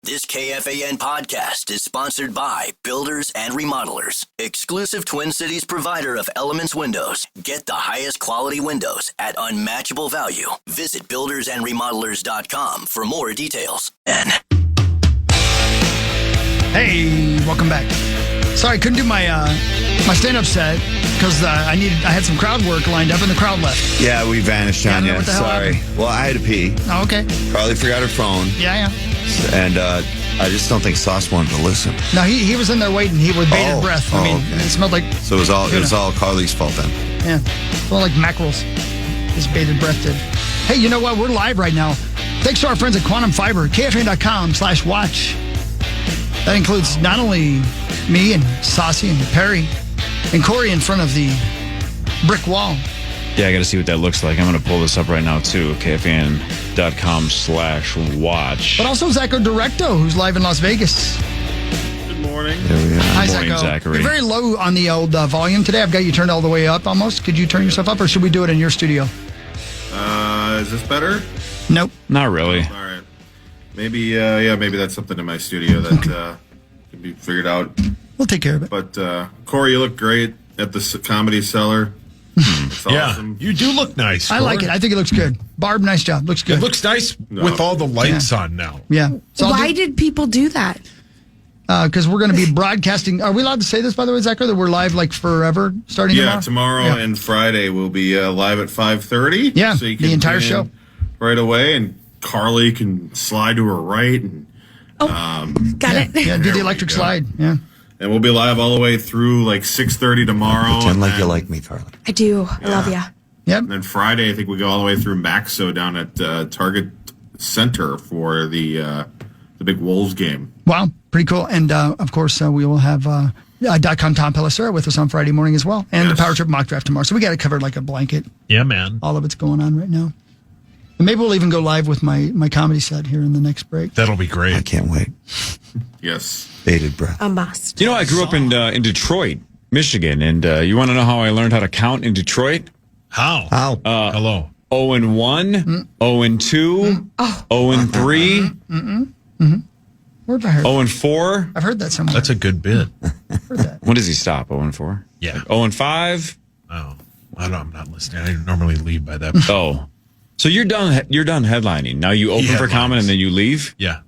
This KFAN podcast is sponsored by Builders and Remodelers, exclusive Twin Cities provider of Elements Windows. Get the highest quality windows at unmatchable value. Visit buildersandremodelers.com for more details. Hey, welcome back. Sorry, couldn't do my my stand-up set because I had some crowd work lined up and the crowd left. Yeah, we vanished on you. Sorry. Well, I had to pee. Oh, okay. Carly forgot her phone. Yeah. And I just don't think Sauce wanted to listen. No, he was in there waiting. He with bated breath. I mean, okay. It smelled like. So it was all Carly's fault then. Yeah, it smelled like mackerels. His bated breath did. Hey, you know what? We're live right now. Thanks to our friends at Quantum Fiber, KFAN.com/watch. That includes not only me and Saucy and Perry and Cory in front of the brick wall. Yeah, I got to see what that looks like. I'm going to pull this up right now, too. KFAN.com/watch. But also Zacho Directo, who's live in Las Vegas. Good morning. There we are. Hi, Good morning, Zacho. Zachary. You're very low on the old volume today. I've got you turned all the way up almost. Could you turn yourself up, or should we do it in your studio? Is this better? Nope. Not really. All right. Maybe, maybe that's something in my studio that can be figured out. We'll take care of it. But, Cory, you look great at the Comedy Cellar. It's awesome. You do look nice. I like it. I think it looks good. Barb, nice job. Looks good. It looks nice with all the lights on now. Yeah. So Why did people do that? Because we're going to be broadcasting. Are we allowed to say this, by the way, Zacho, that we're live like forever starting tomorrow? Yeah, tomorrow and Friday we'll be live at 5:30. Yeah, so you can the entire tune in show. right away, and Carly can slide to her right. And, Got it. Yeah, do There the we electric go. slide. Yeah. and we'll be live all the way through like 6:30 tomorrow. Pretend and like you then- like me, Carly. I do. I love ya. Yep. And then Friday, I think we go all the way through Maxo down at Target Center for the big Wolves game. Wow. Pretty cool. And, of course, we will have .com Tom Pelissero with us on Friday morning as well. And Yes. the Power Trip mock draft tomorrow. So we got it covered like a blanket. Yeah, man. All of it's going on right now. And maybe we'll even go live with my comedy set here in the next break. That'll be great. I can't wait. Yes. Bated breath. A must. You know, I grew up in Detroit, Michigan, and you want to know how I learned how to count in Detroit? How? Hello. 0-1, 0-2, 0-3, Where have I heard? 0-4. I've heard that somewhere. That's a good bit. I've heard that. When does he stop? 0-4? Yeah. 0-5? Oh, I'm not listening. I normally leave by that. Oh. So you're done. You're done headlining. Now you open for Common and then you leave. Yeah.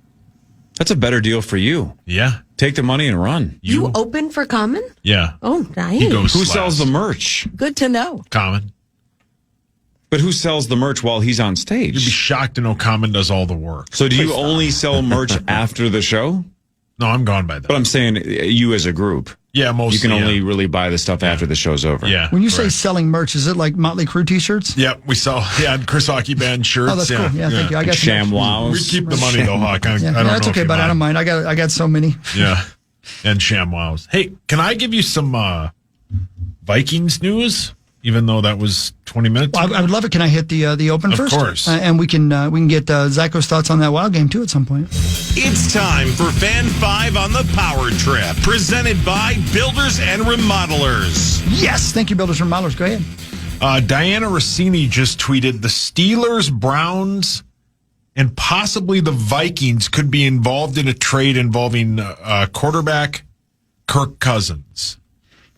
That's a better deal for you. Yeah. Take the money and run. You open for Common? Yeah. Oh, nice. He goes Who last. sells the merch? Good to know. Common? But who sells the merch while he's on You'd be stage? shocked to know Common does all the work. So do you only sell merch after the show? No, I'm gone by that. But I'm saying you as a group. Yeah, mostly. You can only yeah. really buy the stuff after the show's over. Yeah. When you say correct. selling merch, is it like Motley Crue t-shirts? Yeah, we sell Chris Hockey Band shirts. Oh, that's cool. Yeah, thank you. I got some Sham merch. wows. We keep the money though, Hawk. I Yeah, don't that's know okay, if you but I don't mind. mind. I got so many. Yeah. And ShamWows. Hey, can I give you some Vikings news? Even though that was 20 minutes. I would love it. Can I hit the open Of first? course. And we can get Zacho's thoughts on that Wild game too at some point. It's time for Fan 5 on the Power Trip, presented by Builders and Remodelers. Yes, thank you, Builders and Remodelers. Go ahead. Diana Rossini just tweeted the Steelers, Browns, and possibly the Vikings could be involved in a trade involving quarterback Kirk Cousins.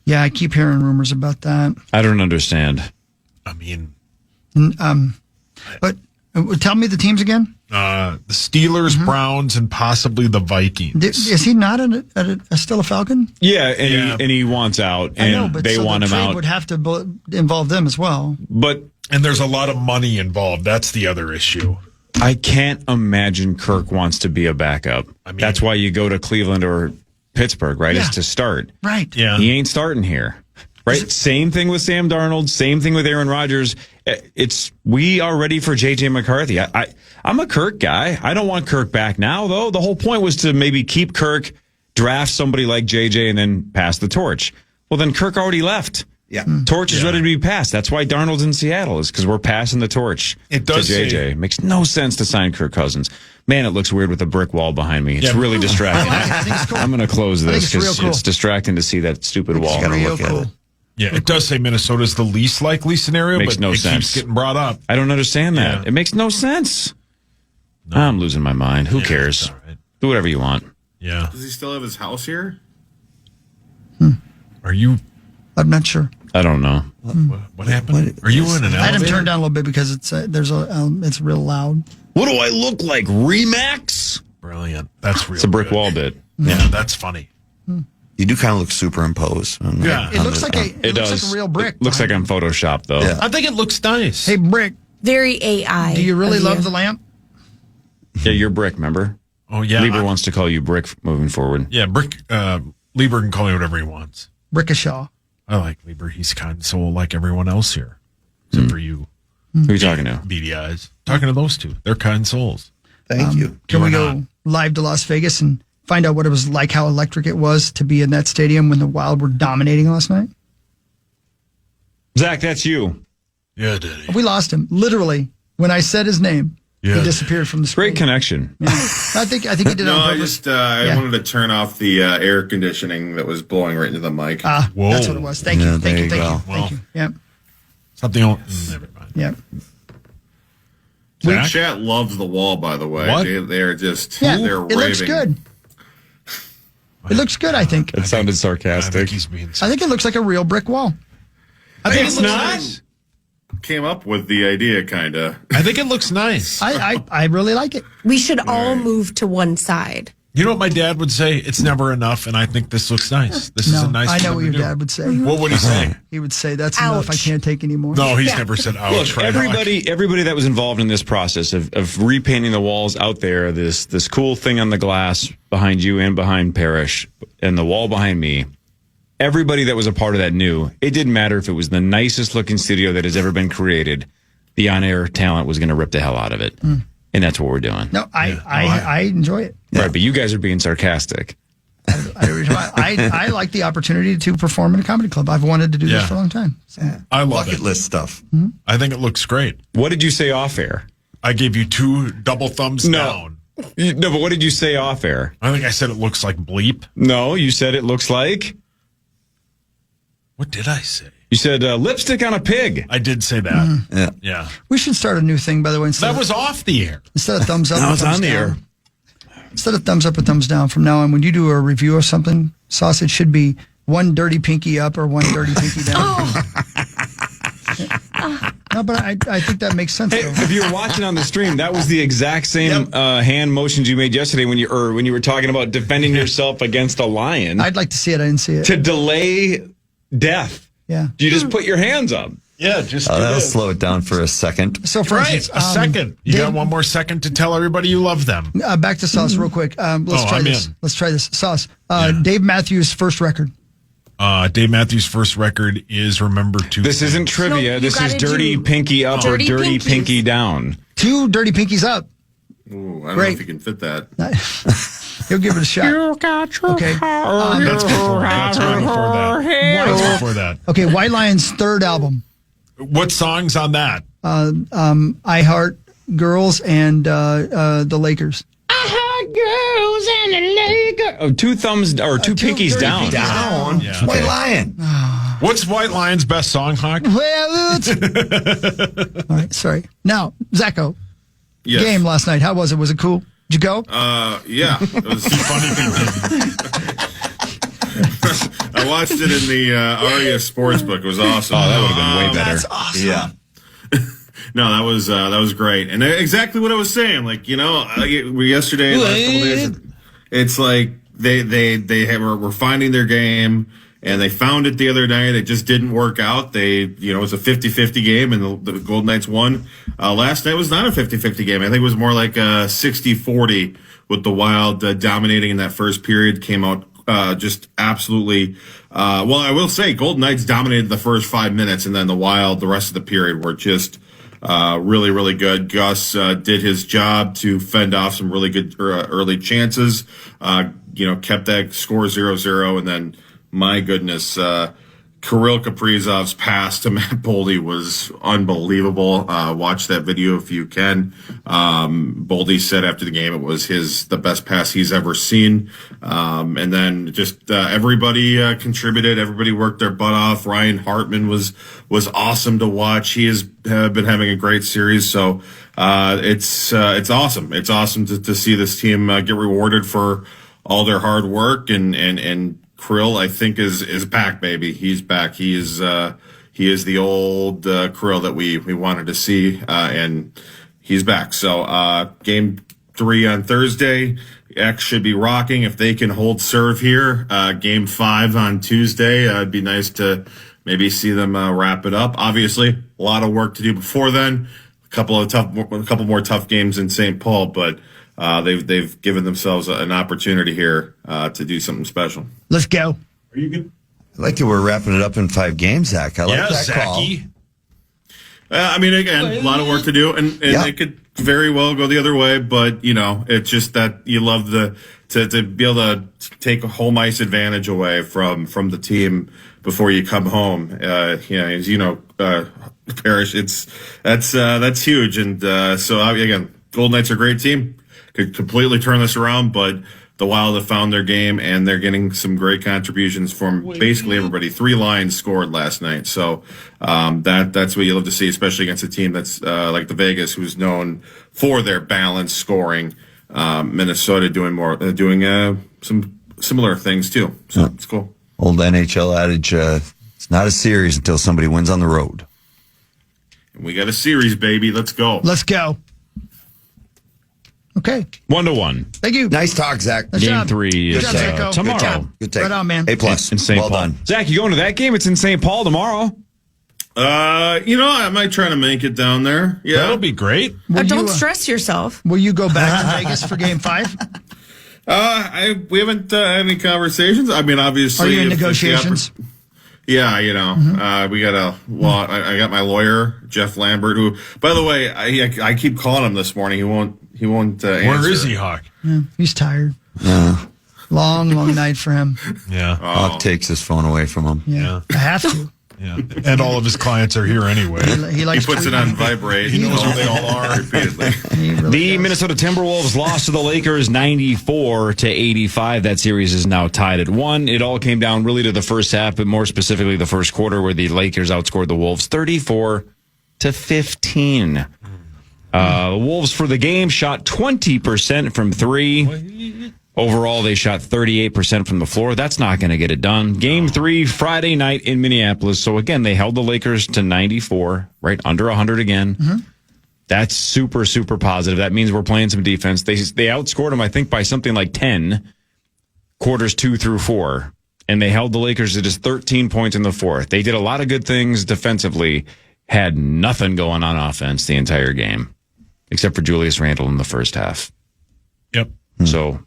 Yeah, I keep hearing rumors about that. I don't understand. I mean, But tell me the teams again. the Steelers, Browns, and possibly the Vikings. Is he not still a Falcon? Yeah, and, Yeah. He wants out, I and know, but they so want the him trade out. would have to involve them as well. But And there's a lot of money involved. That's the other issue. I can't imagine Kirk wants to be a backup. I mean- That's why you go to Cleveland or Pittsburgh, right? Yeah. Is to start. Right. Yeah. He ain't starting here. Right? Same thing with Sam Darnold. Same thing with Aaron Rodgers. We are ready for J.J. McCarthy. I'm a Kirk guy. I don't want Kirk back now, though. The whole point was to maybe keep Kirk, draft somebody like J.J., and then pass the torch. Well, then Kirk already left. Yeah. Torch is ready to be passed. That's why Darnold's in Seattle, is because we're passing the torch It does to JJ. say- Makes no sense to sign Kirk Cousins. Man, it looks weird with a brick wall behind me. It's Yeah. really distracting. I think it's cool. I'm going to close I think this it's real because cool. it's distracting to see that stupid wall. gotta Real look at cool. it. Yeah, it does say Minnesota's the least likely scenario, Makes but no it sense. keeps getting brought up. I don't understand that. Yeah. It makes no sense. I'm losing my mind. Who cares? All right. Do whatever you want. Yeah. Does he still have his house here? Are you? I'm not sure. I don't know. What happened? Are you in an elevator? I had him turned down a little bit because it's it's real loud. What do I look like? Remax? Brilliant. That's real. It's a brick good. wall bit. Yeah, that's funny. You do kind of look superimposed. Yeah. It looks like It looks does. like a real brick. It looks like I'm photoshopped, though. Yeah. I think it looks nice. Hey, brick. Very AI. Do you really of love the lamp? Yeah, you're Brick, remember? Oh, yeah. Lieber wants to call you Brick moving forward. Yeah, Brick. Lieber can call me whatever he wants. Brickashaw. I like Lieber. He's kind of soul like everyone else here, except for you, Who are you talking to? beady eyes. Talking to those two. They're kind souls. Thank you. Can we You're go not. live to Las Vegas and find out what it was like, how electric it was to be in that stadium when the Wild were dominating last night? Zach, that's you. Yeah, Daddy. We lost him. Literally, when I said his name, he Yeah. disappeared from the screen. Great connection. Yeah. I think he did it No, on I purpose. just I Yeah. wanted to turn off the air conditioning that was blowing right into the mic. Whoa. That's what it was. Thank Yeah, you. Thank there you. you Thank go. you. Thank you. Yep. Something else. Never mind. Yep. Zach? Chat loves the wall, by the way. What? They're just Yeah. they're It looks raving. good. It looks good, I think. It sounded I think sarcastic. he's being. I think it looks like a real brick wall. I think It's it looks not. nice. Came up with the idea, kind of. I think it looks nice. I really like it. We should all move to one side. You know what my dad would say? It's never enough, and I think this looks nice. This is No, a nice. I know thing what to your do. dad would say. What would he say? He would say, "That's enough. I Ouch. can't take anymore." No, he's never said ouch. Look, right? everybody that was involved in this process of repainting the walls out there, this cool thing on the glass behind you and behind Parrish and the wall behind me, everybody that was a part of that knew it didn't matter if it was the nicest looking studio that has ever been created. The on-air talent was going to rip the hell out of it. And that's what we're doing. No, I enjoy it. Right, but you guys are being sarcastic. I like the opportunity to perform in a comedy club. I've wanted to do this Yeah. for a long time. So. I love Bucket it. list stuff. I think it looks great. What did you say off air? I gave you 2 double thumbs down. No, but what did you say off air? I think I said it looks like bleep. No, you said it looks like. What did I say? You said lipstick on a pig. I did say that. Yeah. Yeah. We should start a new thing, by the way. That was off the air. Instead of thumbs up, Now or it's thumbs on the down. air. Instead of thumbs up or thumbs down, from now on, when you do a review of something, Sauce, it should be one dirty pinky up or one dirty pinky down. No, but I think that makes sense. Hey, though. if you're watching on the stream, that was the exact same hand motions you made yesterday when you were talking about defending yourself against a lion I'd like to see it. I didn't see it. to delay death. Yeah. You just put your hands up. Yeah, just That'll slow it down for a second. So, for right. instance, A second. You Dave- got one more second to tell everybody you love them. back to Sauce real quick. Let's try I'm this. in. Let's try this. Sauce. Dave Matthews' first record. Dave Matthews' first record is Remember to. This isn't trivia. No, you this is gotta dirty do pinky up or dirty dirty pinkies. pinky down. 2 dirty pinkies up. Ooh, I don't know Great. if you can fit that. He'll give it a shot. Okay. That's before that. That's right before that. That's before that. Okay. White Lion's third album. What songs on that? I Heart Girls and the Lakers. Girls and the Lakers. Oh, 2 thumbs or 2 two pinkies dirty down. pinkies Down. Yeah. White Lion. What's White Lion's best song, Hawk? Well, it's... All right. Sorry. Now, Zacho, Yes. game last night. How was it? Was it cool? Did you go? Yeah. It was Funny thing. I watched it in the Aria Sportsbook. It was awesome. Oh, that would have been way better. That's awesome. Yeah. No, that was great, and exactly what I was saying. Like yesterday, last couple days, it's like were finding their game, and they found it the other night. It just didn't work out. It was a 50-50 game, and the Golden Knights won. Last night was not a 50-50 game. I think it was more like a 60-40 with the Wild dominating in that first period. Came out just absolutely. Well, I will say Golden Knights dominated the first 5 minutes, and then the Wild, the rest of the period, were just really, really good. Gus did his job to fend off some really good early chances. Kept that score 0-0, and then my goodness, Kirill Kaprizov's pass to Matt Boldy was unbelievable. Watch that video if you can. Boldy said after the game it was the best pass he's ever seen. And then just everybody contributed. Everybody worked their butt off. Ryan Hartman was awesome to watch. He has been having a great series. So it's awesome. It's awesome to see this team get rewarded for all their hard work, and Krill, I think, is back, baby. He's back. He is the old Krill that we wanted to see, and he's back. So game 3 on Thursday. X should be rocking if they can hold serve here. Game 5 on Tuesday. It'd be nice to maybe see them wrap it up. Obviously, a lot of work to do before then. A couple more tough games in St. Paul, but they've given themselves an opportunity here to do something special. Let's go. Are you good? I like that we're wrapping it up in 5 games, Zach. I like that call. I mean, again, a lot of work to do, and it could very well go the other way, but, it's just that you love to be able to take a home ice advantage away from the team before you come home. As you know, Parrish, that's huge. And so, again, Golden Knights are a great team. Could completely turn this around, but the Wild have found their game, and they're getting some great contributions from basically everybody. 3 lines scored last night, so that's what you love to see, especially against a team that's like the Vegas, who's known for their balanced scoring. Minnesota doing some similar things too, so it's cool. Old NHL adage: it's not a series until somebody wins on the road. And we got a series, baby. Let's go. Let's go. Okay. 1-1. Thank you. Nice talk, Zach. Nice Game job. 3 Good is job, Zacko. tomorrow. Good job. Good take. Right on, man. A+. In St. Well Paul. done. Zach, you going to that game? It's in St. Paul tomorrow. I might try to make it down there. Yeah, That'll be great. Don't stress yourself. Will you go back to Vegas for game 5? We haven't had any conversations. I mean, obviously, Are you in if it's the negotiations? Yeah, we got I got my lawyer, Jeff Lambert, who, by the way, I keep calling him this morning. He won't answer. Where is he, Hawk? Yeah, he's tired. Yeah. Long night for him. Yeah. Hawk takes his phone away from him. Yeah. I have to. Yeah. And all of his clients are here anyway. He likes He puts it on vibrate. He knows where they all are. Repeatedly. The Minnesota Timberwolves lost to the Lakers 94-85. That series is now tied at 1. It all came down really to the first half, but more specifically the first quarter, where the Lakers outscored the Wolves 34-15. The Wolves for the game shot 20% from 3. Overall, they shot 38% from the floor. That's not going to get it done. Game 3, Friday night in Minneapolis. So, again, they held the Lakers to 94, right under 100 again. Mm-hmm. That's super, super positive. That means we're playing some defense. They outscored them, I think, by something like 10, quarters 2 through 4. And they held the Lakers to just 13 points in the fourth. They did a lot of good things defensively, had nothing going on offense the entire game, except for Julius Randle in the first half. Yep. So...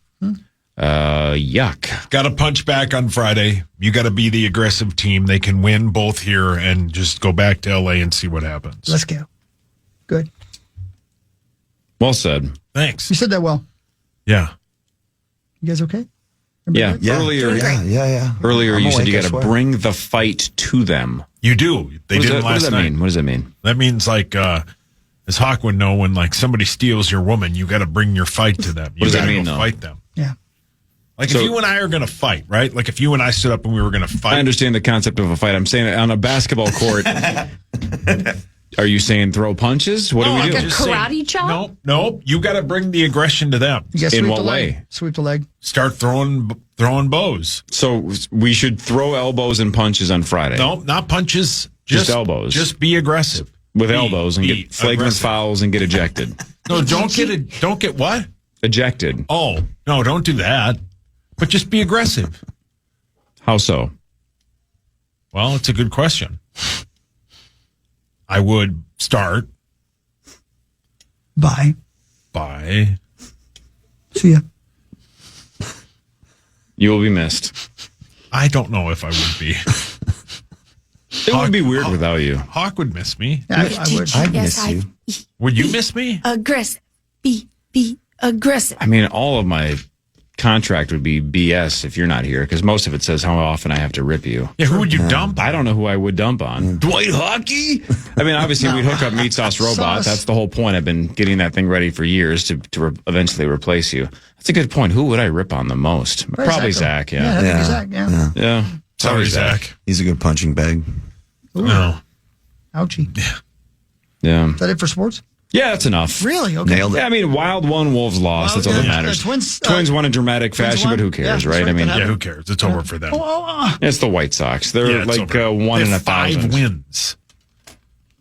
yuck. Got to punch back on Friday. You got to be the aggressive team. They can win both here and just go back to LA and see what happens. Let's go. Good. Well said. Thanks. You said that well. Yeah. You guys okay? Yeah. Yeah. Earlier, Earlier, you said you got to bring the fight to them. You do. They didn't last night. What does that mean? That means like, as Hawk would know, when like somebody steals your woman, you got to bring your fight to them. You What does that gotta mean, go though? fight them. Yeah. Like So- if you and I are going to fight, right? Like if you and I stood up and we were going to fight. I understand the concept of a fight. I'm saying on a basketball court. Are you saying throw punches? What do we like do? a Just karate saying, chop? No. You got to bring the aggression to them. You got to In sweep what the leg. way? Sweep the leg. Start throwing bows. So we should throw elbows and punches on Friday. No, not punches. Just elbows. Just be aggressive. With elbows and get flagrant aggressive. fouls and get ejected. No, don't get what? Ejected. Oh, no, don't do that. But just be aggressive. How so? Well, it's a good question. I would start Bye. by See ya. You will be missed. I don't know if I would be. It would be weird without you. Hawk would miss me. Yeah, I would. I'd miss you. Would you miss me? Aggressive. Be aggressive. I mean, all of my contract would be BS if you're not here, because most of it says how often I have to rip you. Yeah, who would you dump? I don't know who I would dump on. Dwight Hockey? I mean, obviously, we'd hook up Meatsauce Robot. Sauce. That's the whole point. I've been getting that thing ready for years to eventually replace you. That's a good point. Who would I rip on the most? Probably Zach, Yeah, I yeah. think it's Zach. Yeah. Yeah. Sorry, Zach. He's a good punching bag. No. Ouchie. Is Yeah. that it for sports? Yeah, that's enough. Really? Okay. Nailed it. Yeah, I mean, Wild won, Wolves lost. That's all that matters. Twins won in dramatic fashion, won? but who cares, Yeah, right? I mean, Yeah, who cares? It's over for them. it's the White Sox. They're It's like over. 1 They in have 1,000. 5 wins.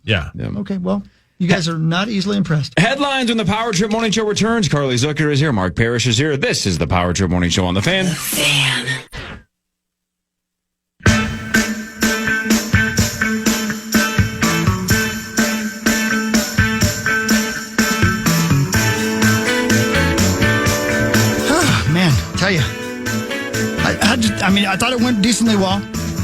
Yeah. Okay, well, you guys are not easily impressed. Headlines when the Power Trip Morning Show returns. Carly Zucker is here. Mark Parrish is here. This is the Power Trip Morning Show on the Fan. Man, tell you, I thought it went decently well.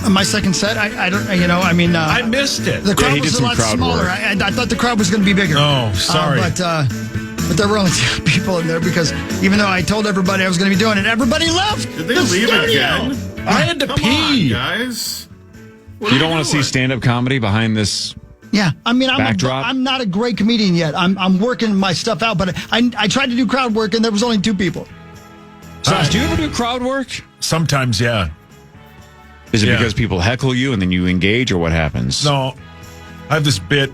My second set, I don't, I missed it. the crowd he did was a some lot crowd smaller. work. I thought the crowd was going to be bigger. Oh, sorry. But there were only 2 people in there because even though I told everybody I was going to be doing it, everybody left. Did they the leave studio. again? I had to Come pee. on, guys. What You are don't want to see doing? stand-up comedy behind this? Yeah, I mean, Backdrop? I'm not a great comedian yet. I'm working my stuff out, but I tried to do crowd work and there was only 2 people. Josh, do you ever do crowd work? Sometimes, yeah. Is it Yeah. because people heckle you and then you engage, or what happens? No, I have this bit.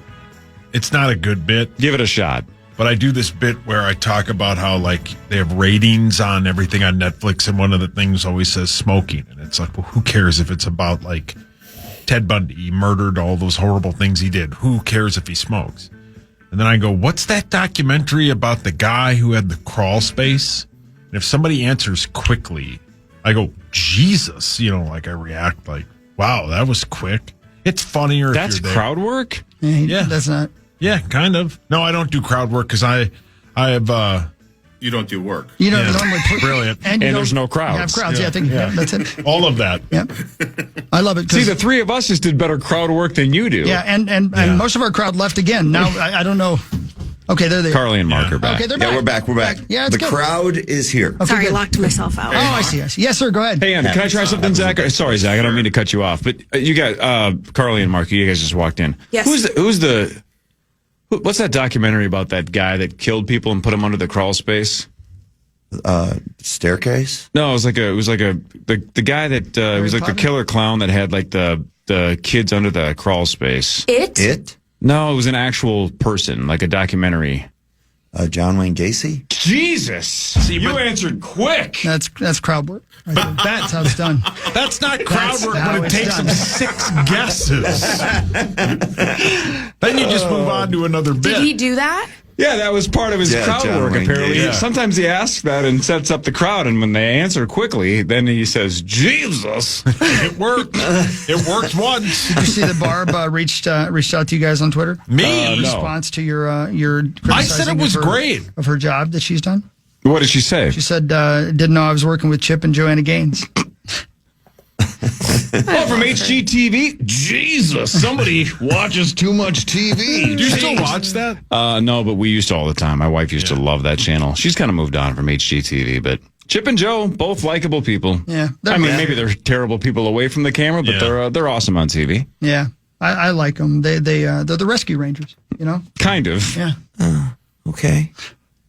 It's not a good bit, Give it a shot. but I do this bit where I talk about how, like, they have ratings on everything on Netflix, and one of the things always says smoking. And it's like, well, who cares if it's about, like, Ted Bundy? He murdered all those horrible things he did. Who cares if he smokes? And then I go, what's that documentary about the guy who had the crawl space? And if somebody answers quickly, I go, Jesus, like I react like, wow, that was quick. It's funnier That's if you're there. crowd work? Yeah. That's not. Yeah, kind of. No, I don't do crowd work because I have, You don't do work. You don't Yeah. normally put. Brilliant. you And don't there's no crowds. Have crowds, yeah, I think that's it. all of that. Yep. I love it. 'cause- See, the 3 of us just did better crowd work than you do. yeah, and most of our crowd left again. Now, I don't know. Okay, there they are. Carly and Mark are back. Okay, they're back. Yeah, we're back. We're back. Yeah, it's the good. crowd is here. Okay, Sorry, I good. locked myself out. Oh, I see. Yes, sir. Go ahead. Hey, can I try something, Zach? Sorry, Zach. I don't mean to cut you off, but you got Carly and Mark. You guys just walked in. Yes. What's that documentary about that guy that killed people and put them under the crawl space? Staircase? No, it was like the guy that was like Potter? the killer clown that had like the kids under the crawl space. It? No, it was an actual person, like a documentary. John Wayne Gacy? Jesus, you answered quick. That's crowd work. But That's how it's done. that's not crowd That's work how when it it's takes done. them 6 guesses. Then you just move on to another bit. Did he do that? Yeah, that was part of his Yeah, crowd John work, Wayne apparently. Gacy. Yeah. Sometimes he asks that and sets up the crowd, and when they answer quickly, then he says, Jesus. It worked. It worked once. Did you see that Barb reached out to you guys on Twitter? Me? In response to your I said it criticizing was of her- great. of her job that she's done. What did she say? She said didn't know I was working with Chip and Joanna Gaines. Oh, from HGTV? Jesus, somebody watches too much TV. Do you still watch that? No, but we used to all the time. My wife used to love that channel. She's kind of moved on from HGTV, but Chip and Joe, both likable people. Yeah, I mean, maybe they're terrible people away from the camera, but Yeah. they're awesome on TV. Yeah, I like them. They're the Rescue Rangers. You know. Kind of. Yeah. Okay.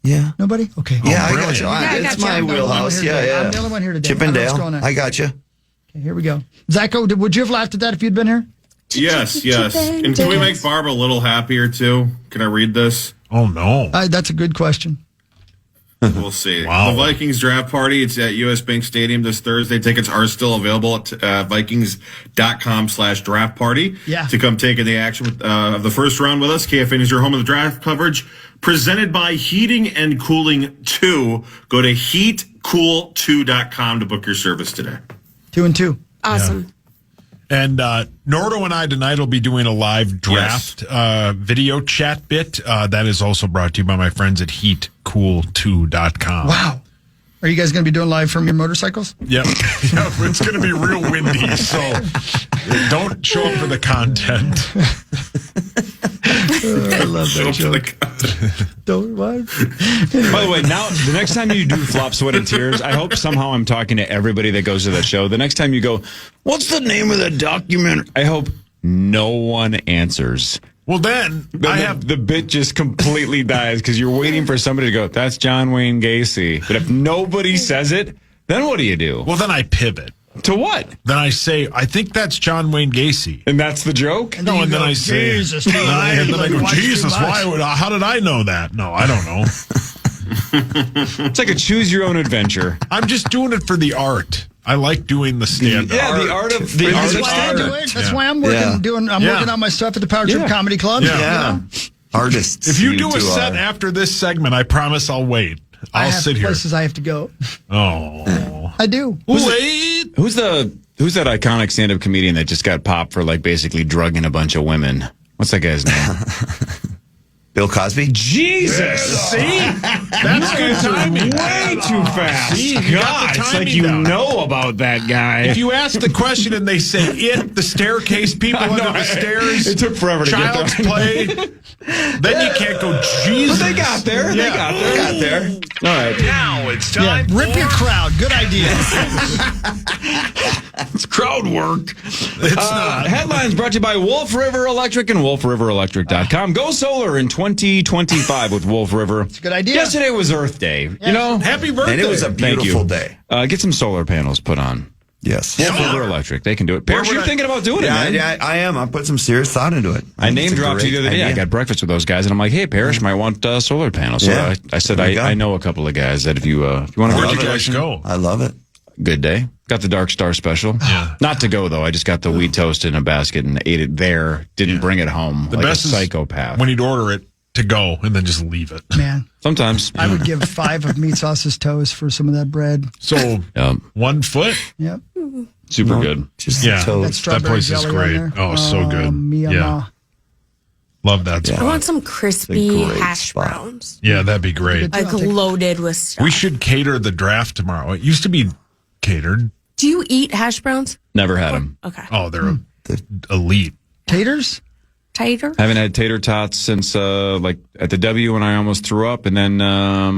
Yeah. Nobody. Okay. Yeah, I got brilliant. you. Yeah, I It's got you. my I'm the only wheelhouse. one here Yeah, today. yeah. I'm the only one here today. Chip I and don't know what's Dale. going on. I got you. Okay, here we go. Zacho, would you have laughed at that if you'd been here? Yes, yes. And can we make Barb a little happier too? Can I read this? Oh, no. That's a good question. We'll see. Wow. The Vikings draft party. It's at US Bank Stadium this Thursday. Tickets are still available at Vikings.com/draft party. Yeah. To come take in the action of the first round with us. KFAN is your home of the draft coverage. Presented by Heating and Cooling 2. Go to heatcool2.com to book your service today. 2 and 2. Awesome. And Nordo and I tonight will be doing a live draft video chat bit. That is also brought to you by my friends at heatcool2.com. Wow. Are you guys going to be doing live from your motorcycles? Yep. Yep. It's going to be real windy, so don't show up for the content. I love Show that up to the joke. Don't what? By the way, now the next time you do Flop, Sweat, and Tears, I hope somehow I'm talking to everybody that goes to that show. The next time you go, what's the name of the documentary? I hope no one answers. Well, then The bit just completely dies because you're waiting for somebody to go, that's John Wayne Gacy. But if nobody says it, then what do you do? Well, then I pivot. To what? Then I say, I think that's John Wayne Gacy. And that's the joke? No, and then I say, Jesus, and then I go, Jesus, why? how did I know that? No, I don't know. It's like a choose your own adventure. I'm just doing it for the art. I like doing the stand-up. Yeah, the art of That's why I do it. That's why I'm working. I'm working on my stuff at the Power Trip Comedy Club. Yeah. Artists. If you do a set after this segment, I promise I'll wait. I'll sit here. Places I have to go. Oh, I do. Wait. Who's that iconic stand-up comedian that just got popped for like basically drugging a bunch of women? What's that guy's name? Bill Cosby? Jesus! See? That's good timing. Way too fast. See, you got God, the it's like timing you down. know about that guy. If you ask the question and they say the staircase, people under the stairs, it took forever to get there. Child's Play, then you can't go, Jesus. But they got there. They got there. All right. Now it's time. Rip your crowd. Good idea. It's crowd work. It's not. Headlines brought to you by Wolf River Electric and WolfRiverElectric.com. Go solar in 2025 with Wolf River. It's a good idea. Yesterday was Earth Day. You know? Happy birthday. And it was a beautiful Thank you. day. Get some solar panels put on. Yes. Wolf River Electric. They can do it. Parrish, you're thinking about doing it, man. Yeah, I am. I put some serious thought into it. I name dropped you the other day. I got breakfast with those guys, and I'm like, "Hey, Parrish might want solar panels." So Yeah. I said, There you go. I know a couple of guys that if you want to Where'd go you to guys go? I love it. good day. Got the Dark Star special. Yeah. Not to go though. I just got the wheat toast in a basket and ate it there. Didn't bring it home. The like best a is psychopath. when you'd order it to go and then just leave it. Man, Sometimes I would give 5 of Meatsauce's toast for some of that bread. So 1 foot? Yep. super good. Just Yeah. toast. That strawberry place is jelly on great. there. Oh, so good. Mia Yeah. ma. Love that I spot. want some crispy great hash spot. browns, Yeah, that'd be great. Good. like I'll take- loaded with stuff. We should cater the draft tomorrow. It used to be catered. Do you eat hash browns? Never had them. Okay. Oh, they're elite. Taters? Tighter? Haven't had tater tots since like at the W when I almost threw up, and then I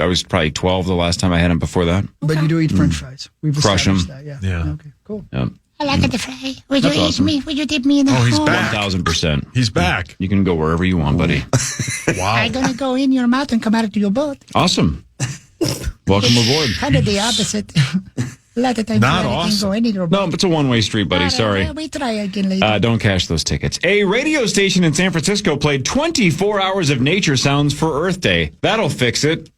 was probably 12 the last time I had them before that. But you do eat French fries. We've Crush 'em. established that. Yeah. Yeah. Okay. Cool. Yeah. I like it to fry. Would you That's eat awesome. me? Would you dip me in the Oh, he's hole? back. 1,000%. He's back. You can go wherever you want, buddy. Wow. I'm gonna go in your mouth and come out of your boat. Awesome. Welcome aboard. Kind of the opposite. A lot of times Not I awesome. can go in your No, boat. it's a one-way street, buddy. Sorry. We try again later. Don't cash those tickets. A radio station in San Francisco played 24 hours of nature sounds for Earth Day. That'll fix it.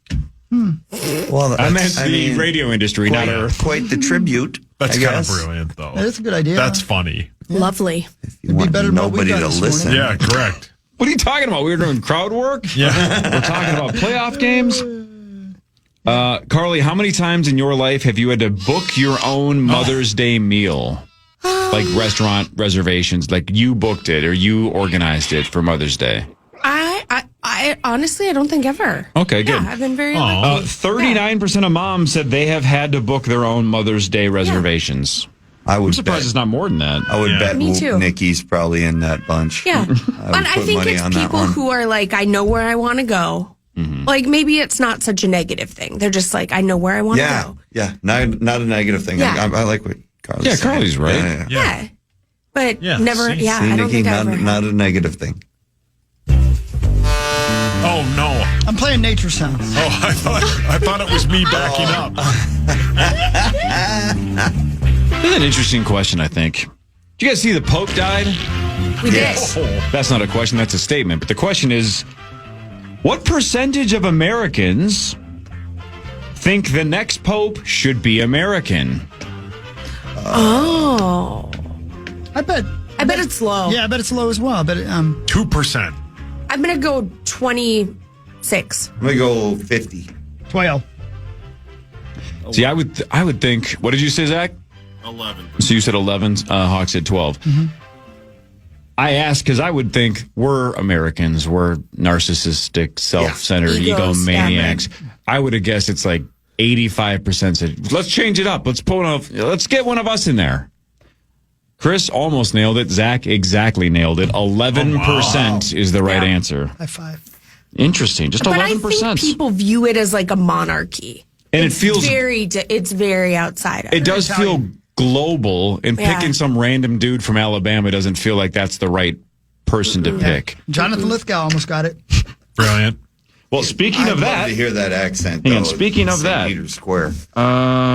Well, I meant the radio industry, not Earth. Quite the tribute. That's I kind of guess. brilliant, though. That's a good idea. That's funny. Lovely. You want better than what we nobody got to this listen. Yeah, correct. What are you talking about? We were doing crowd work? Yeah. We're talking about playoff games? Carly, how many times in your life have you had to book your own Mother's Day meal? Like restaurant reservations, like you booked it or you organized it for Mother's Day? I honestly, I don't think ever. Okay, good. Yeah, I've been very lucky. 39% of moms said they have had to book their own Mother's Day reservations. I would I'm surprised bet, it's not more than that. I would bet Me too. Nikki's probably in that bunch. Yeah. would And I put think money it's on that people one. who are like, I know where I want to go. Like maybe it's not such a negative thing. They're just like, I know where I want to Yeah, go. yeah. Not a negative thing. Yeah. I like what Carly's Yeah, saying. Carly's right. Yeah. Yeah. But Yeah, never, see, yeah, See, I don't Nikki, think I ever have. not a negative thing. Oh, no. I'm playing nature sounds. Oh, I thought it was me backing up. This is an interesting question, I think. Did you guys see the Pope died? We did. That's not a question, that's a statement. But the question is, what percentage of Americans think the next Pope should be American? Oh. I bet it's low. Yeah, I bet it's low as well. I bet 2%. I'm going to go 26. I'm gonna go 50. 12. See, I would think, what did you say, Zach? 11. So you said 11, Hawk said 12. I asked because I would think we're Americans, we're narcissistic, self-centered, Egos, egomaniacs. I would have guessed it's like 85% said, let's change it up. Let's get one of us in there. Chris almost nailed it. Zach exactly nailed it. 11% is the right answer. High five. Interesting. Just But 11%. I think people view it as like a monarchy. And it's it feels it's very outside of it does feel global, and Yeah. picking some random dude from Alabama doesn't feel like that's the right person to pick. Jonathan Lithgow almost got it. Brilliant. Well, speaking I'd of love that, to hear that accent. Hang on, though, speaking at of St. that- Peter's Square.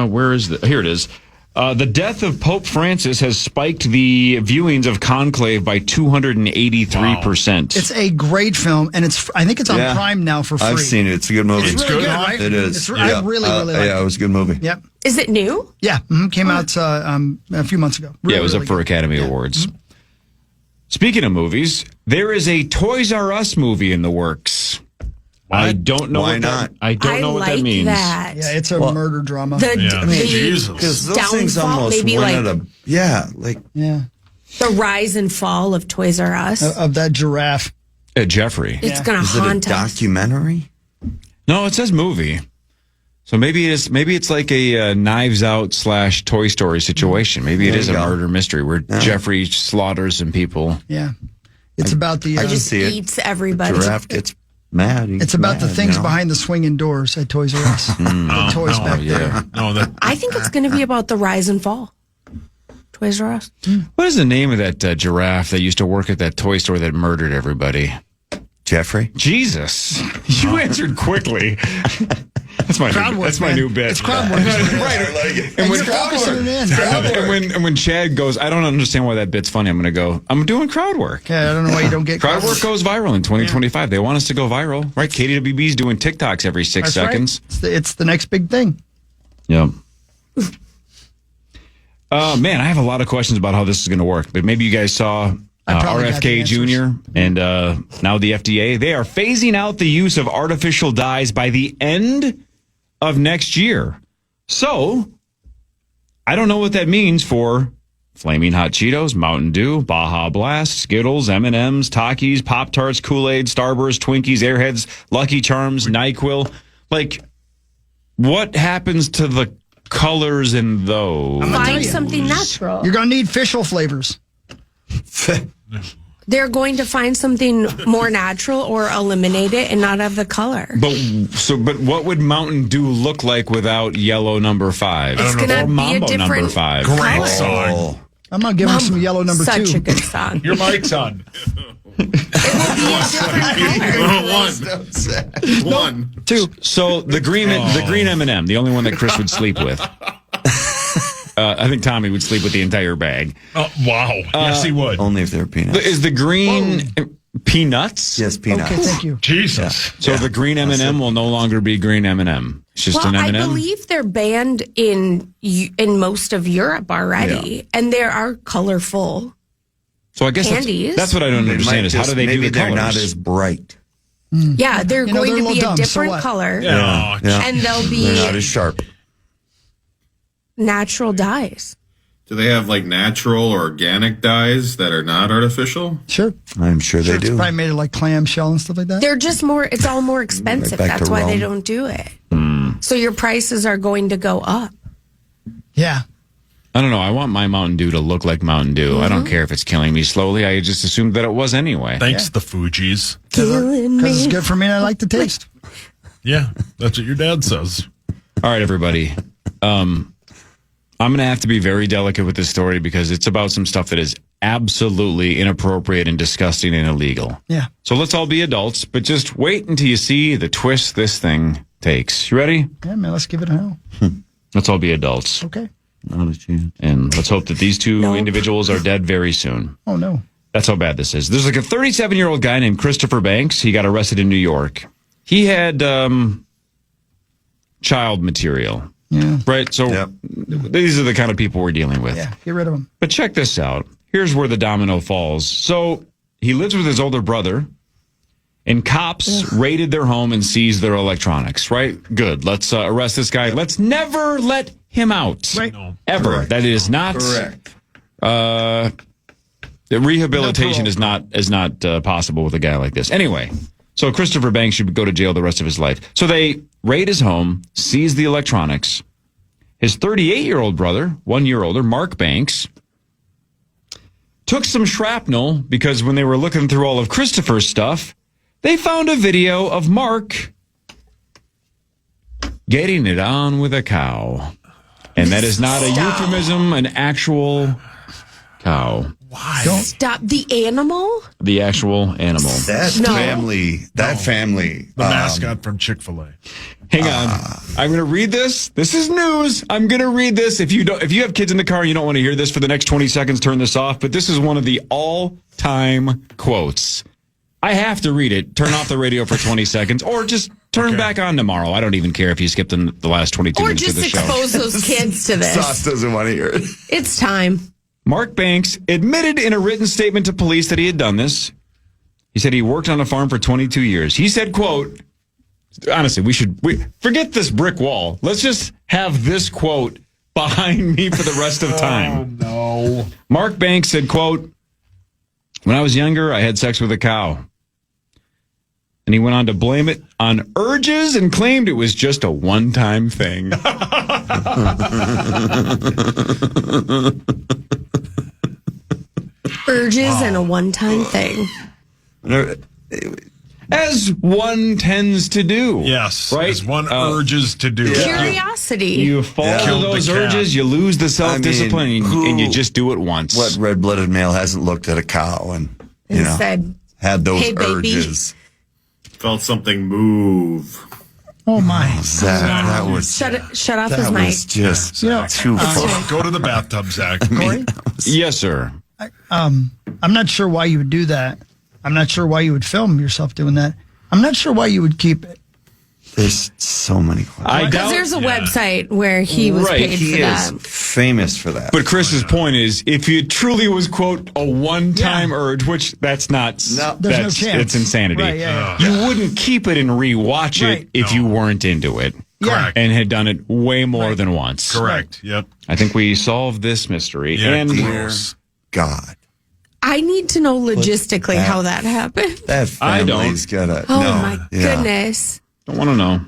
where is the? Here it is. The death of Pope Francis has spiked the viewings of Conclave by 283%. It's a great film, and I think it's on Prime now for free. I've seen it. It's a good movie. It's really good, right? It is. I really like it. Yeah, it was a good movie. Yep. Is it new? Yeah, came out a few months ago. It was up for Academy Awards. Mm-hmm. Speaking of movies, there is a Toys R Us movie in the works. I don't know Why not? I don't know what that means. That. Yeah, it's a murder drama. Jesus. Because those things almost maybe went like, the rise and fall of Toys R Us. Of that giraffe. Jeffrey. It's going to haunt Is it a us. documentary? No, it says movie. So maybe it's like a Knives Out / Toy Story situation. Maybe it is a murder mystery where Jeffrey slaughters some people. Yeah. It's about the... He just eats everybody. Giraffe gets mad. It's about the things behind the swinging doors at Toys R Us. The toys back there. I think it's going to be about the rise and fall. Toys R Us. What is the name of that giraffe that used to work at that toy store that murdered everybody? Jeffrey? Jesus. You answered quickly. That's my new bit. It's crowd work. Right. And when Chad goes, I don't understand why that bit's funny. I'm going to go, I'm doing crowd work. Yeah, I don't know why you don't get crowd work goes viral in 2025. They want us to go viral, right? KDWB's doing TikToks every 6 seconds. Right. It's the next big thing. Yep. Man, I have a lot of questions about how this is going to work, but maybe you guys saw RFK Jr. and now the FDA. They are phasing out the use of artificial dyes by the end of next year. So, I don't know what that means for Flaming Hot Cheetos, Mountain Dew, Baja Blast, Skittles, M&M's, Takis, Pop-Tarts, Kool-Aid, Starburst, Twinkies, Airheads, Lucky Charms, NyQuil. Like, what happens to the colors in those? Find something natural. You're going to need fish oil flavors. They're going to find something more natural or eliminate it and not have the color. But what would Mountain Dew look like without yellow number 5? It's going to be a different number 5. Great song. I'm going to give him some yellow number 2. Such a good song. Your mic's on. One. 2. So the green M&M, the only one that Chris would sleep with. I think Tommy would sleep with the entire bag. Oh, wow. Yes, he would. Only if they're peanuts. Is the green peanuts? Yes, peanuts. Okay, thank you. Jesus. So the green M&M will no longer be green M&M. It's just an M&M? I believe they're banned in most of Europe already, and they are colorful. So I guess that's what I don't understand is how do they do the colors? Maybe they're not as bright. Yeah, they're going to be a different so color, Yeah. and they'll be They're not as sharp. natural dyes. Do they have like natural or organic dyes that are not artificial? Sure. I'm sure they It's do. probably made of like clamshell and stuff like that. They're just it's all more expensive. Right back That's to why they Rome. don't do it. So your prices are going to go up. Yeah. I don't know. I want my Mountain Dew to look like Mountain Dew. I don't care if it's killing me slowly. I just assumed that it was anyway. Thanks, the Fugees. Because it's good for me and I like the taste. Yeah, that's what your dad says. All right, everybody. I'm going to have to be very delicate with this story because it's about some stuff that is absolutely inappropriate and disgusting and illegal. Yeah. So let's all be adults, but just wait until you see the twist this thing takes. You ready? Yeah, man, let's give it a hell. Let's all be adults. Okay. Not a chance. And let's hope that these two individuals are dead very soon. Oh, no. That's how bad this is. There's like a 37-year-old guy named Christopher Banks. He got arrested in New York. He had child material. Yeah. Right? So these are the kind of people we're dealing with. Yeah, get rid of them. But check this out. Here's where the domino falls. So he lives with his older brother, and cops raided their home and seized their electronics, right? Good. Let's arrest this guy. Let's never let him out. Right. No. Ever. Correct. That is not... Correct. The rehabilitation is not possible with a guy like this. Anyway, so Christopher Banks should go to jail the rest of his life. So they raid his home, seize the electronics. His 38-year-old brother, 1 year older, Mark Banks, took some shrapnel because when they were looking through all of Christopher's stuff, they found a video of Mark getting it on with a cow. And that is not a euphemism, an actual cow. Why? Stop the animal? The actual animal. That family. The mascot from Chick-fil-A. Hang on. I'm going to read this. This is news. I'm going to read this. If you have kids in the car and you don't want to hear this for the next 20 seconds, turn this off. But this is one of the all-time quotes. I have to read it. Turn off the radio for 20 seconds or just turn back on tomorrow. I don't even care if you skip the last 22 minutes of the show. Or just expose those kids to this. Sauce doesn't want to hear it. It's time. Mark Banks admitted in a written statement to police that he had done this. He said he worked on a farm for 22 years. He said, quote, honestly, we forget this brick wall. Let's just have this quote behind me for the rest of time. Oh, no. Mark Banks said, quote, when I was younger, I had sex with a cow. And he went on to blame it on urges and claimed it was just a one-time thing. Urges and a one-time thing. As one tends to do. Yes. Right? As one urges to do. Curiosity. You fall to those urges, you lose the self-discipline, and you just do it once. What red-blooded male hasn't looked at a cow and said, had those "Hey, baby." urges? Felt something move. Oh my! That was shut off his that mic. was just too far. Go to the bathtub, Zach. Cory? Yes, sir. I'm not sure why you would do that. I'm not sure why you would film yourself doing that. I'm not sure why you would keep it. There's so many questions. I Because doubt. there's a website where he was paid He for is that. famous for that. But Chris's point is, if it truly was, quote, a one-time urge, which that's not, No. There's no that's, chance. it's insanity. Right, yeah. You wouldn't keep it and rewatch it Right. if you weren't into it. Correct. And had done it way more than once. Correct. Yep. I think we solved this mystery. Yeah, and Dear God, I need to know logistically how that happened. that family's got to. Oh my goodness. don't want to know.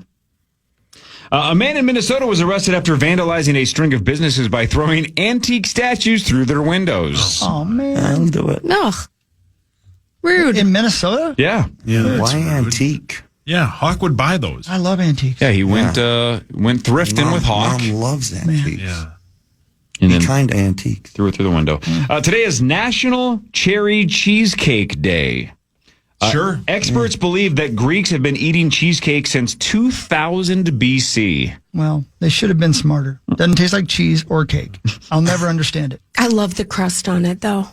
A man in Minnesota was arrested after vandalizing a string of businesses by throwing antique statues through their windows. Oh man! I'll do it. Ugh. Rude. In Minnesota, Yeah. Why antique? Yeah, Hawk would buy those. I love antiques. Yeah, he went thrifting with Hawk. Mom loves antiques. Yeah. And Be then kind to antiques. threw it through the window. Today is National Cherry Cheesecake Day. Sure. Experts believe that Greeks have been eating cheesecake since 2000 BC. Well, they should have been smarter. Doesn't taste like cheese or cake. I'll never understand it. I love the crust on it though.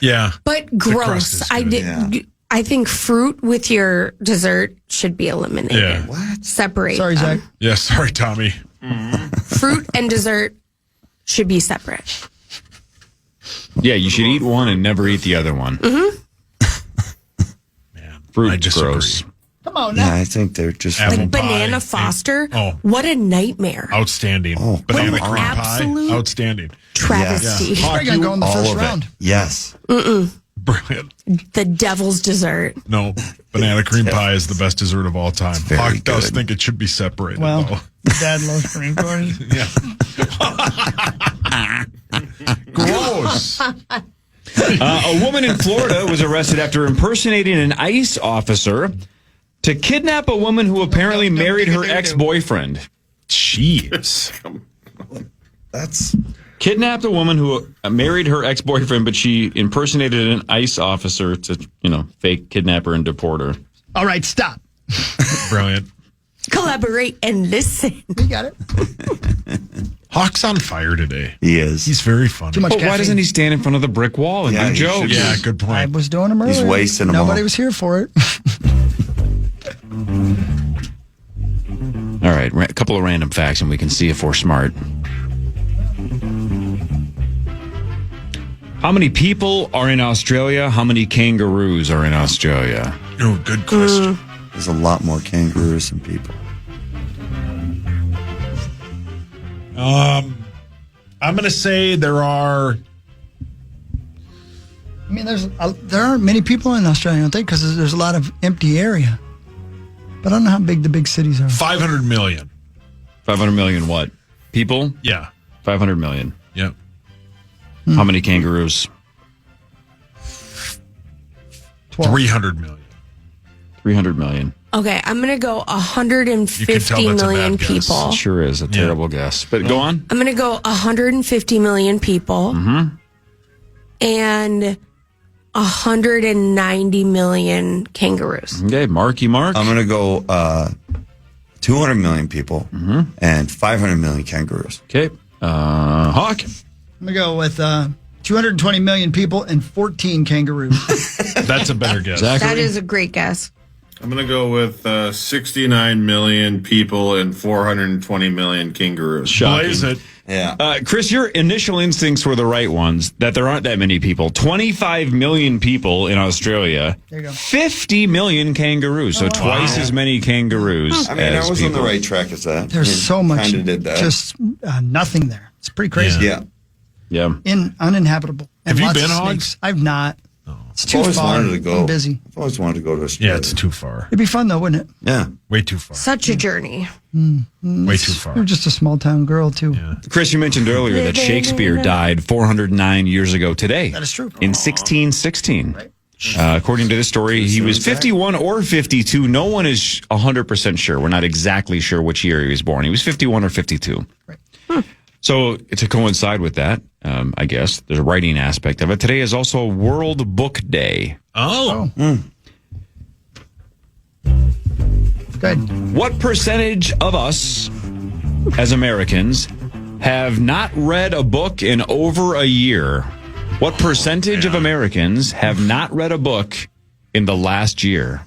Yeah. But crust gross. is I good, did. I think fruit with your dessert should be eliminated. Yeah. What? Separate. Sorry, them. Zach. Yeah, sorry, Tommy. Fruit and dessert should be separate. Yeah, you should eat one and never eat the other one. Man, Fruit I disagree. gross. Come on Yeah, now. I think they're just. Apple Like Banana pie. Foster. Oh. What a nightmare. Outstanding. Oh, Banana come cream on. Absolute- pie. Outstanding. Travesty. We're gonna go in the all first of round. it. Yes. Brilliant. The devil's dessert. No, banana cream pie is the best dessert of all time. very Hawk does good. think it should be separated, Well, though. Dad loves cream corn. Gross. A woman in Florida was arrested after impersonating an ICE officer to kidnap a woman who apparently married her ex-boyfriend. Jeez. That's. Kidnapped a woman who married her ex-boyfriend, but she impersonated an ICE officer to, fake kidnap her and deport her. All right, stop. Brilliant. Collaborate and listen. You got it. Hawk's on fire today. He is. He's very funny. Too much But why caffeine. doesn't he stand in front of the brick wall and Yeah, do he jokes? should. Yeah, good I point. was doing them earlier. He's wasting them Nobody all. was here for it. All right, a couple of random facts, and we can see if we're smart. How many people are in Australia? How many kangaroos are in Australia? Oh, good question. There's a lot more kangaroos than people. I'm going to say there are. I mean, there aren't many people in Australia, I don't think, because there's a lot of empty area. But I don't know how big the big cities are. 500 million. 500 million what? People? Yeah. 500 million. Yep. How many kangaroos? 12. 300 million. 300 million. Okay, I'm going to go You can tell 150 that's a million bad guess. people. Sure is a terrible guess. But go on. I'm going to go 150 million people. And 190 million kangaroos. Okay, Marky Mark. I'm going to go 200 million people, and 500 million kangaroos. Okay. Hawk. I'm going to go with 220 million people and 14 kangaroos. That's a better guess. That is a great guess. I'm going to go with 69 million people and 420 million kangaroos. Blaze it. Yeah. Chris, your initial instincts were the right ones, that there aren't that many people. 25 million people in Australia. There you go. 50 million kangaroos. So twice as many kangaroos I mean, I as was people. on the right track as that. There's so much, Kind of did that. just nothing there. It's pretty crazy. Yeah. Yeah. Uninhabitable. And Have you lots been, of Hogs? snakes. I've not. It's I've too always far. wanted to go. I'm busy. I've always wanted to go to Australia. Yeah, it's too far. It'd be fun though, wouldn't it? Yeah. Way too far. Such a journey. Way too far. You're just a small town girl too. Chris, you mentioned earlier that Shakespeare died 409 years ago today. That is true. In 1616. According to this story, he was 51 or 52. No one is 100% sure. We're not exactly sure which year he was born. He was 51 or 52. Right. So to coincide with that, I guess, there's a writing aspect of it. Today is also World Book Day. Oh. Good. What percentage of us as Americans have not read a book in over a year? What percentage of Americans have not read a book in the last year?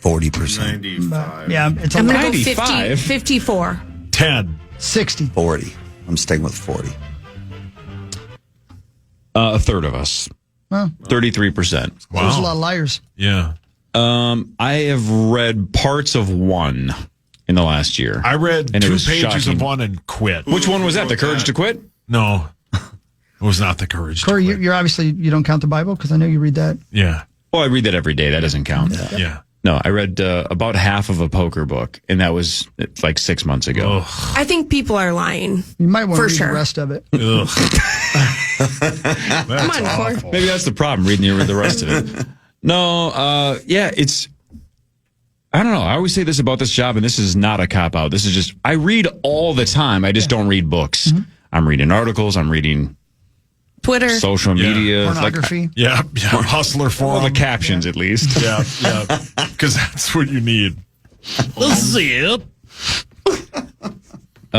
40%. 95. Yeah, it's a I'm lot. going to go 50, 95. 54. 10. 60. 40. I'm sticking with 40. A third of us. Well, 33%. there's a lot of liars. Yeah. I have read parts of one in the last year. I read And it 2 was pages shocking. of one and quit. Which one was that? The Courage to Quit? No. It was not the courage. Corey, to quit. you're obviously, you don't count the Bible because I know you read that. Yeah. Well, I read that every day. That doesn't count. Yeah. No, I read about half of a poker book, and that was like 6 months ago. I think people are lying. You might want to For read sure. the rest of it. Ugh. Come on, Cory. Maybe that's the problem, reading the rest of it. No, yeah, it's... I don't know. I always say this about this job, and this is not a cop-out. This is just... I read all the time. I just don't read books. I'm reading articles. I'm reading Twitter. social media. Pornography. Yeah. Hustler Well, forum. the captions, at least. Yeah. Because that's what you need.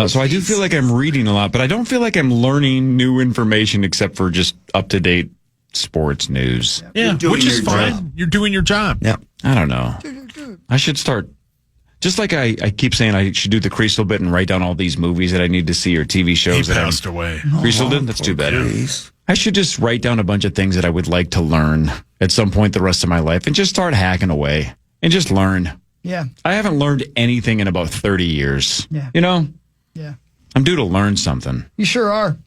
So I do feel like I'm reading a lot, but I don't feel like I'm learning new information except for just up-to-date sports news. Yeah. doing Which is your fine. job. You're doing your job. Yeah. I don't know. I should start... Just like I keep saying I should do the Creasel bit and write down all these movies that I need to see or TV He shows that I'm... passed away. Creasel did? That's too bad. Please. I should just write down a bunch of things that I would like to learn at some point the rest of my life and just start hacking away and just learn. Yeah. I haven't learned anything in about 30 years. Yeah. You know, Yeah. I'm due to learn something. You sure are.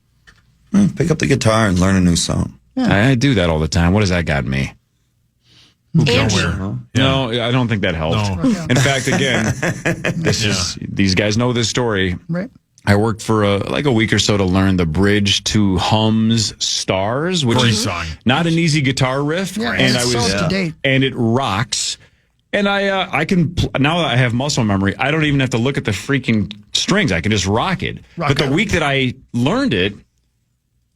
Pick up the guitar and learn a new song. I do that all the time. What has that got me? Nowhere. No, I don't think that helped. No. Okay. In fact, again, these guys know this story. Right. I worked for a week or so to learn the bridge to Hum's Stars, which Great is song. not an easy guitar riff, Yeah, and it's so up to date. and it rocks. And I can now that I have muscle memory, I don't even have to look at the freaking strings. I can just rock it. But the out. week that I learned it,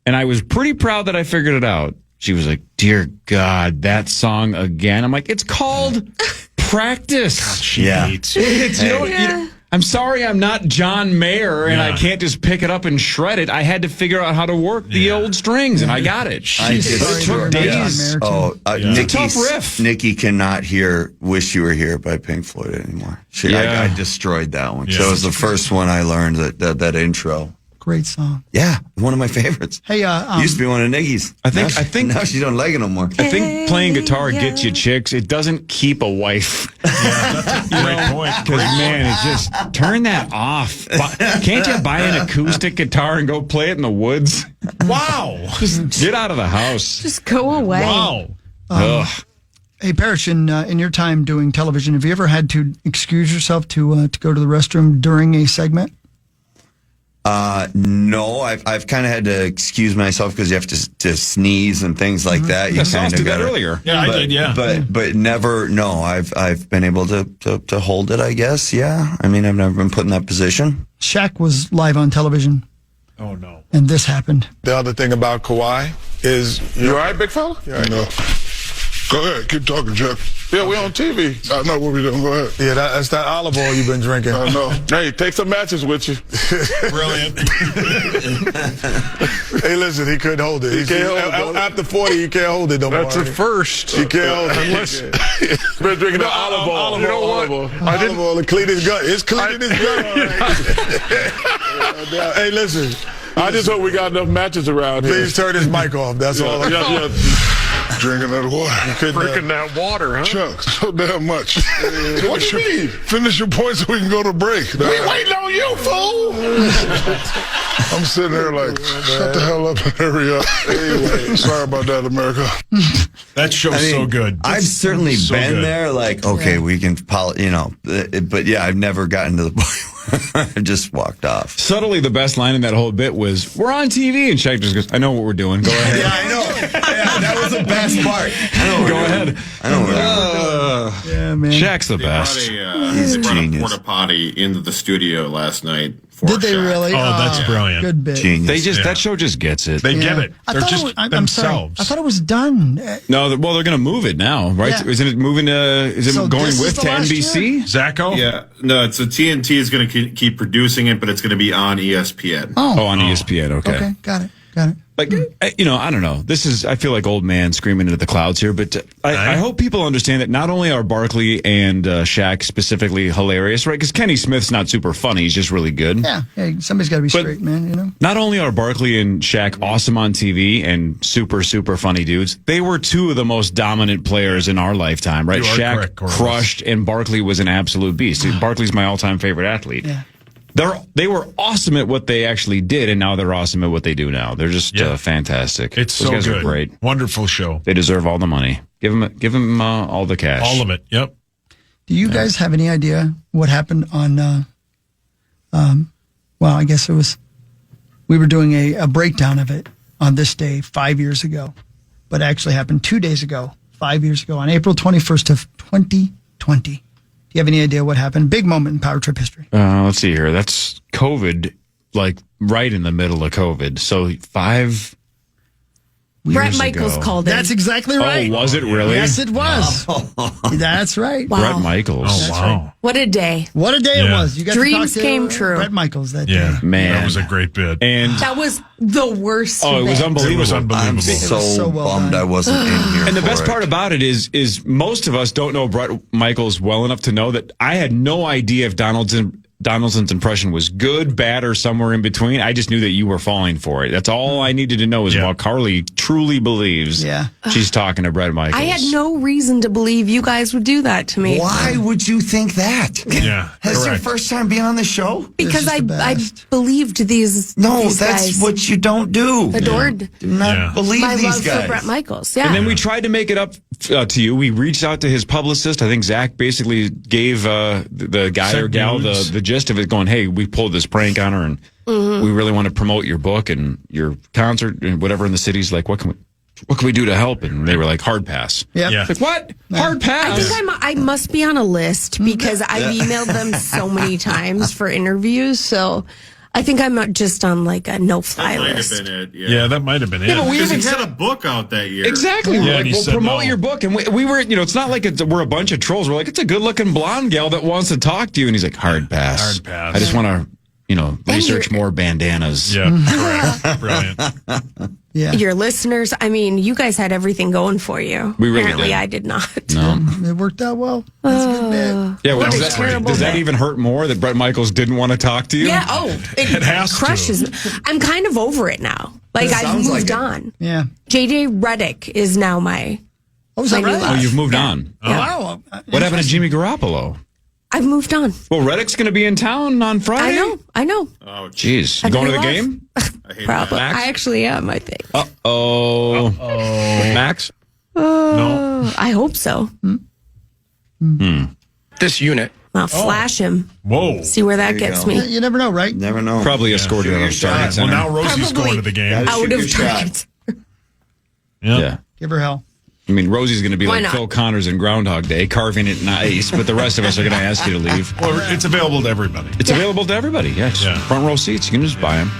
and I was pretty proud that I figured it out. She was like, "Dear God, that song again." I'm like, "It's called practice." She Yeah. hates you. It's, you know, I'm sorry I'm not John Mayer and I Yeah. can't just pick it up and shred it. I had to figure out how to work the old strings, and I got it. I It just took days. Oh, It's a tough riff. Nikki cannot hear "Wish You Were Here" by Pink Floyd anymore. Yeah. I destroyed that one. Yeah. So it was the first one I learned that intro. Great song. Yeah, one of my favorites. Hey, Used to be one of Nikki's. I think now she don't like it no more. I think playing guitar gets you chicks. It doesn't keep a wife. Great point. Because, man, it just turn that off. Can't you buy an acoustic guitar and go play it in the woods? Wow. Just get out of the house. Just go away. Wow. Ugh. Hey, Parrish, in your time doing television, have you ever had to excuse yourself to go to the restroom during a segment? No, I've kind of had to excuse myself because you have to sneeze and things like that. You I saw us kind do of that got earlier. Yeah, I did, yeah. But never. No, I've been able to hold it. I guess. Yeah. I mean, I've never been put in that position. Shaq was live on television, Oh, no. and this happened. The other thing about Kawhi is, you all right, big fella? You all right? Go ahead, keep talking, Chuck. Yeah, we on TV. I know what we're doing. Go ahead. Yeah, that's that olive oil you've been drinking. I know. Hey, take some matches with you. Brilliant. Hey, listen, he couldn't hold it. He can't hold it. After 40, he can't hold it. That's a first. He can't hold it. Unless been drinking the olive oil. You know what? Olive oil to clean his gut. It's cleaning his gut. Hey, listen. I just hope we got enough matches around here. Please turn his mic off. That's all. Drinking that water. Drinking that water, huh? Chuck, so damn much. What do you mean? Finish your point so we can go to break. We waiting on you, fool. I'm sitting there like, shut the hell up and hurry up. Anyway, sorry about that, America. That show's so good. I've certainly been there. Like, okay, we can, but yeah, I've never gotten to the point where I just walked off. Subtly, the best line in that whole bit was, "We're on TV," and Shaq just goes, "I know what we're doing. Go ahead." Yeah, I know. Yeah, that was the best part. I know. Go ahead. I know. Yeah, man. Shaq's the best. He's a brought genius. a porta potty into the studio last night. Did they really? Oh, that's brilliant. Good bit. Genius. That show just gets it. They get it. I They're thought just it was, I'm themselves. sorry. I thought it was done. No, they're going to move it now, right? Yeah. Isn't it moving to? Is it So going this is with the to last NBC? Zacco? Yeah, no. So TNT is going to keep producing it, but it's going to be on ESPN. Oh, on ESPN. Okay, got it. Like, I don't know. I feel like old man screaming into the clouds here, but I hope people understand that not only are Barkley and Shaq specifically hilarious, right? Because Kenny Smith's not super funny. He's just really good. Yeah, hey, somebody's got to be straight, man, you know? Not only are Barkley and Shaq awesome on TV and super, super funny dudes, they were two of the most dominant players in our lifetime, right? You are Shaq correct, Cory. crushed, and Barkley was an absolute beast. Barkley's my all-time favorite athlete. Yeah. They were awesome at what they actually did, and now they're awesome at what they do now. They're just fantastic. It's Those so guys good. are great. Wonderful show. They deserve all the money. Give them all the cash. All of it. Yep. Do you guys have any idea what happened on, well, I guess we were doing a breakdown of it on this day 5 years ago, but it actually happened 2 days ago, 5 years ago, on April 21st of 2020. Do you have any idea what happened? Big moment in Power Trip history. Let's see here. That's COVID, like right in the middle of COVID. So 5 Brett years Michaels ago. called it. That's exactly right. Oh, was it really? Yes, it was. That's right. Wow. Brett Michaels. Oh, wow. What a day. What a day it Yeah. was. You got Dreams to talk to came true. Brett Michaels that Yeah. day. Man. That was a great bit. And That was the worst. it was bit. unbelievable. It was unbelievable. I'm so so well bummed done. I wasn't in here. And the for best it. part about it is most of us don't know Brett Michaels well enough to know that I had no idea if Donaldson's impression was good, bad, or somewhere in between. I just knew that you were falling for it. That's all I needed to know is while Carly truly believes she's talking to Brett Michaels. I had no reason to believe you guys would do that to me. Why would you think that? Yeah. That's your first time being on the show? Because I believed these. No, these that's guys what you don't do. adored Do not believe my these love guys. for Brett Michaels. Yeah. And then we tried to make it up to you. We reached out to his publicist. I think Zach basically gave the guy Sent or gal nudes. the gist of it, going, "Hey, we pulled this prank on her, and we really want to promote your book and your concert and whatever in the city's. Like, what can we do to help?" And they were like, "Hard pass." Yep. Yeah. Like, what? Hard pass? I think I must be on a list because I've emailed them so many times for interviews. So I think I'm just on like a no-fly That might have list. been it. Yeah, that might have been it. Yeah, but we Because he even sent a book out that year. Exactly. Yeah, We're and like, he we'll said promote no. your book. And we were, it's not like we're a bunch of trolls. We're like, it's a good looking blonde gal that wants to talk to you. And he's like, hard pass. Hard pass. I just want to, research more bandanas. Yeah, correct. Brilliant. Yeah. Your listeners, I mean, you guys had everything going for you. We really Apparently, did. I did not. No. It worked out well. That's a good bit. Yeah, well, What a does terrible that bit. even hurt more that Brett Michaels didn't want to talk to you? Yeah. Oh, it has to. crushes me. I'm kind of over it now. Like I've sounds moved like it. on. Yeah. JJ Redick is now my. Oh, is My that new right? love. Oh, you've moved on. Wow. What happened to Jimmy Garoppolo? I've moved on. Well, Reddick's going to be in town on Friday. I know. Oh, Jeez. You I've going to the new love. game? I hate Probably. that. I actually am, I think. Uh-oh. Max? No. I hope so. This unit. I'll flash him. Whoa. See where that There you gets go. me. You never know, right? Never know. Probably escorted Shoot out your of starting shot. Well, center. now Rosie's Probably going to the game. Gotta Out shoot of your shot. target. Yeah. Yeah. Give her hell. I mean, Rosie's going to be Why like not? Phil Connors in Groundhog Day, carving it nice, but the rest of us are going to ask you to leave. Well, it's available to everybody. It's available to everybody, yes. Yeah. Front row seats, you can just buy them.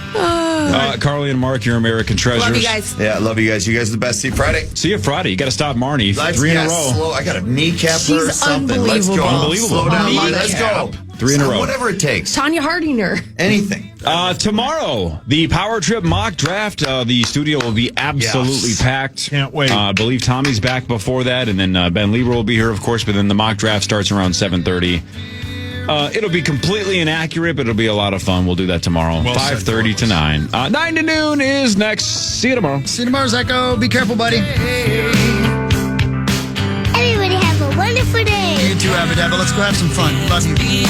Carly and Mark, your American treasures. Love you guys. Yeah, love you guys. You guys are the best. See you Friday. See you Friday. You got to stop Marnie. 3 in a row. Slow. I got a kneecap her or She's something. Let's go. unbelievable. Slow down, Marnie. Let's go. 3 in a row. Whatever it takes. Tanya Hardinger. Anything. Tomorrow, the Power Trip mock draft. The studio will be absolutely packed. Can't wait. I believe Tommy's back before that, and then Ben Lieber will be here, of course. But then the mock draft starts around 7:30. It'll be completely inaccurate, but it'll be a lot of fun. We'll do that tomorrow, 5:30 to 9. 9 to noon is next. See you tomorrow. See you tomorrow, Echo. Be careful, buddy. Everybody have a wonderful day. You too, Abba Dabba. Let's go have some fun. Love you.